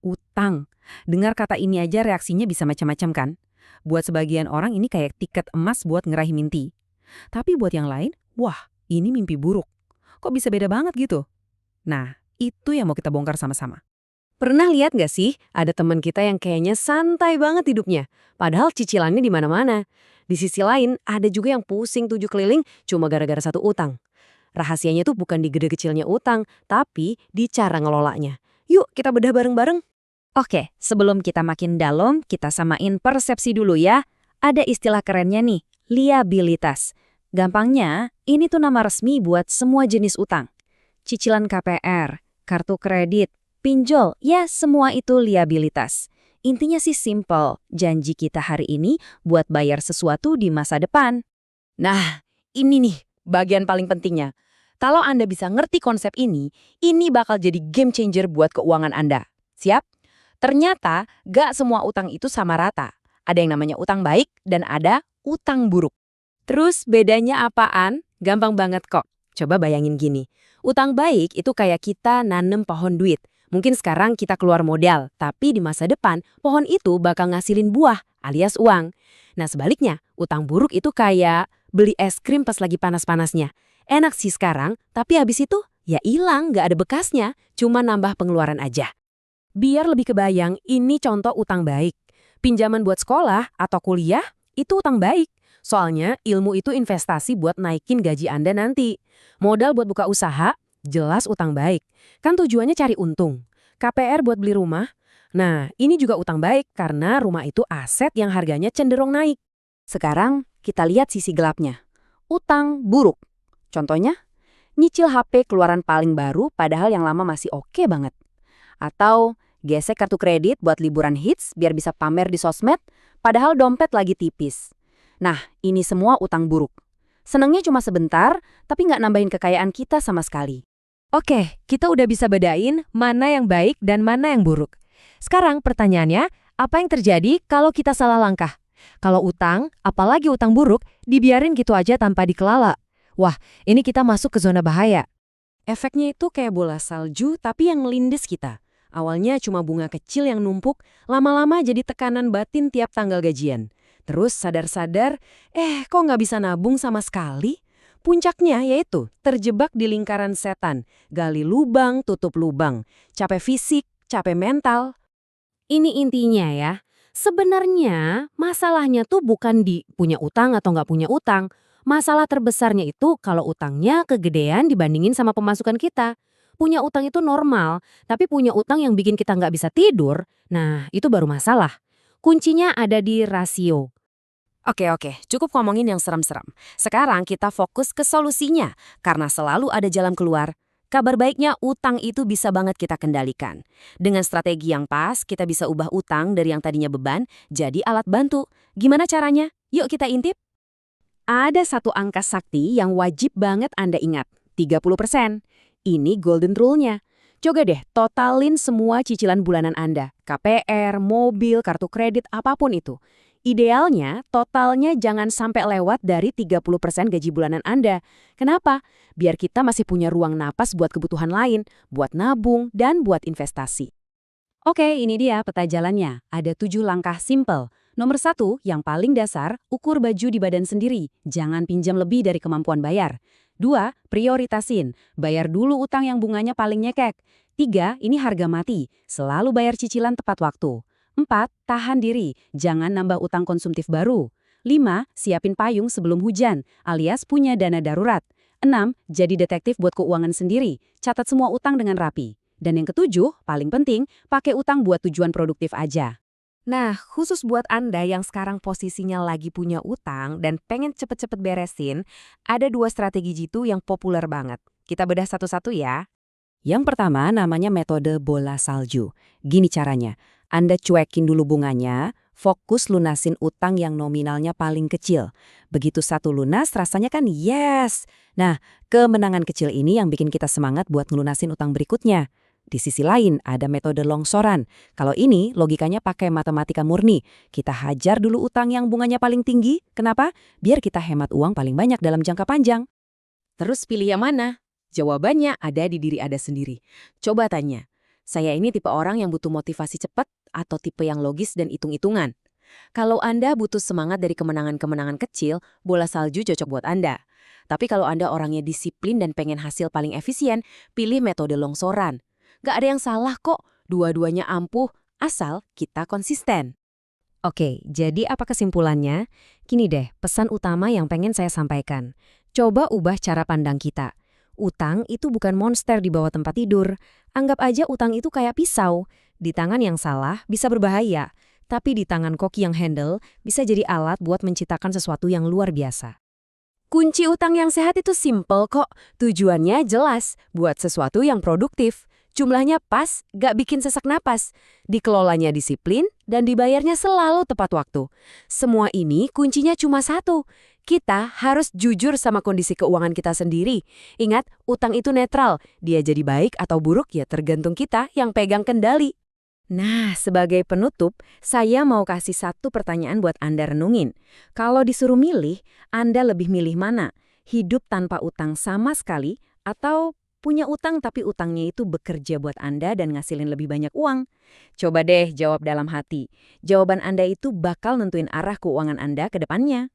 Utang. Dengar kata ini aja reaksinya bisa macam-macam kan? Buat sebagian orang ini kayak tiket emas buat ngeraih mimpi. Tapi buat yang lain, wah, ini mimpi buruk. Kok bisa beda banget gitu? Nah, itu yang mau kita bongkar sama-sama. Pernah lihat nggak sih, ada teman kita yang kayaknya santai banget hidupnya, padahal cicilannya di mana-mana. Di sisi lain, ada juga yang pusing 7 keliling cuma gara-gara satu utang. Rahasianya tuh bukan di gede kecilnya utang, tapi di cara ngelolanya. Yuk, kita bedah bareng-bareng. Oke, sebelum kita makin dalam, kita samain persepsi dulu ya. Ada istilah kerennya nih, liabilitas. Gampangnya, ini tuh nama resmi buat semua jenis utang. Cicilan KPR, kartu kredit, pinjol, ya semua itu liabilitas. Intinya sih simple, janji kita hari ini buat bayar sesuatu di masa depan. Nah, ini nih bagian paling pentingnya. Kalau Anda bisa ngerti konsep ini bakal jadi game changer buat keuangan Anda. Siap? Ternyata gak semua utang itu sama rata. Ada yang namanya utang baik dan ada utang buruk. Terus bedanya apaan? Gampang banget kok. Coba bayangin gini. Utang baik itu kayak kita nanem pohon duit. Mungkin sekarang kita keluar modal, tapi di masa depan pohon itu bakal ngasilin buah alias uang. Nah sebaliknya, utang buruk itu kayak beli es krim pas lagi panas-panasnya. Enak sih sekarang, tapi habis itu ya hilang, gak ada bekasnya, cuma nambah pengeluaran aja. Biar lebih kebayang, ini contoh utang baik. Pinjaman buat sekolah atau kuliah, itu utang baik. Soalnya ilmu itu investasi buat naikin gaji Anda nanti. Modal buat buka usaha, jelas utang baik. Kan tujuannya cari untung. KPR buat beli rumah. Nah, ini juga utang baik karena rumah itu aset yang harganya cenderung naik. Sekarang kita lihat sisi gelapnya. Utang buruk. Contohnya, nyicil HP keluaran paling baru padahal yang lama masih oke banget. Atau gesek kartu kredit buat liburan hits biar bisa pamer di sosmed, padahal dompet lagi tipis. Nah, ini semua utang buruk. Senangnya cuma sebentar, tapi nggak nambahin kekayaan kita sama sekali. Oke, kita udah bisa bedain mana yang baik dan mana yang buruk. Sekarang pertanyaannya, apa yang terjadi kalau kita salah langkah? Kalau utang, apalagi utang buruk, dibiarin gitu aja tanpa dikelola. Wah, ini kita masuk ke zona bahaya. Efeknya itu kayak bola salju tapi yang ngelindes kita. Awalnya cuma bunga kecil yang numpuk, lama-lama jadi tekanan batin tiap tanggal gajian. Terus sadar-sadar, kok nggak bisa nabung sama sekali? Puncaknya yaitu terjebak di lingkaran setan. Gali lubang, tutup lubang. Capek fisik, capek mental. Ini intinya ya. Sebenarnya masalahnya tuh bukan di punya utang atau nggak punya utang. Masalah terbesarnya itu kalau utangnya kegedean dibandingin sama pemasukan kita. Punya utang itu normal, tapi punya utang yang bikin kita nggak bisa tidur, nah itu baru masalah. Kuncinya ada di rasio. Oke, cukup ngomongin yang serem-serem. Sekarang kita fokus ke solusinya, karena selalu ada jalan keluar. Kabar baiknya utang itu bisa banget kita kendalikan. Dengan strategi yang pas, kita bisa ubah utang dari yang tadinya beban jadi alat bantu. Gimana caranya? Yuk kita intip. Ada satu angka sakti yang wajib banget Anda ingat, 30%. Ini golden rule-nya. Coba deh totalin semua cicilan bulanan Anda. KPR, mobil, kartu kredit, apapun itu. Idealnya, totalnya jangan sampai lewat dari 30% gaji bulanan Anda. Kenapa? Biar kita masih punya ruang napas buat kebutuhan lain, buat nabung, dan buat investasi. Oke, ini dia peta jalannya. Ada 7 langkah simple. Nomor 1, yang paling dasar, ukur baju di badan sendiri. Jangan pinjam lebih dari kemampuan bayar. 2, prioritasin. Bayar dulu utang yang bunganya paling nyekek. 3, ini harga mati. Selalu bayar cicilan tepat waktu. 4, tahan diri. Jangan nambah utang konsumtif baru. 5, siapin payung sebelum hujan, alias punya dana darurat. 6, jadi detektif buat keuangan sendiri. Catat semua utang dengan rapi. Dan yang ke-7, paling penting, pakai utang buat tujuan produktif aja. Nah, khusus buat Anda yang sekarang posisinya lagi punya utang dan pengen cepet-cepet beresin, ada 2 strategi jitu yang populer banget. Kita bedah satu-satu ya. Yang pertama namanya metode bola salju. Gini caranya, Anda cuekin dulu bunganya, fokus lunasin utang yang nominalnya paling kecil. Begitu satu lunas, rasanya kan yes. Nah, kemenangan kecil ini yang bikin kita semangat buat ngelunasin utang berikutnya. Di sisi lain, ada metode longsoran. Kalau ini, logikanya pakai matematika murni. Kita hajar dulu utang yang bunganya paling tinggi. Kenapa? Biar kita hemat uang paling banyak dalam jangka panjang. Terus pilih yang mana? Jawabannya ada di diri Anda sendiri. Coba tanya, Saya ini tipe orang yang butuh motivasi cepat atau tipe yang logis dan hitung-hitungan. Kalau Anda butuh semangat dari kemenangan-kemenangan kecil, bola salju cocok buat Anda. Tapi kalau Anda orangnya disiplin dan pengen hasil paling efisien, pilih metode longsoran. Gak ada yang salah kok, dua-duanya ampuh, asal kita konsisten. Oke, jadi apa kesimpulannya? Gini deh, pesan utama yang pengen saya sampaikan. Coba ubah cara pandang kita. Utang itu bukan monster di bawah tempat tidur. Anggap aja utang itu kayak pisau. Di tangan yang salah bisa berbahaya, tapi di tangan koki yang handle bisa jadi alat buat menciptakan sesuatu yang luar biasa. Kunci utang yang sehat itu simple kok. Tujuannya jelas, buat sesuatu yang produktif. Jumlahnya pas, gak bikin sesak napas. Dikelolanya disiplin, dan dibayarnya selalu tepat waktu. Semua ini kuncinya cuma satu. Kita harus jujur sama kondisi keuangan kita sendiri. Ingat, utang itu netral. Dia jadi baik atau buruk ya tergantung kita yang pegang kendali. Nah, sebagai penutup, saya mau kasih satu pertanyaan buat Anda renungin. Kalau disuruh milih, Anda lebih milih mana? Hidup tanpa utang sama sekali atau punya utang tapi utangnya itu bekerja buat Anda dan ngasilin lebih banyak uang? Coba deh jawab dalam hati. Jawaban Anda itu bakal nentuin arah keuangan Anda ke depannya.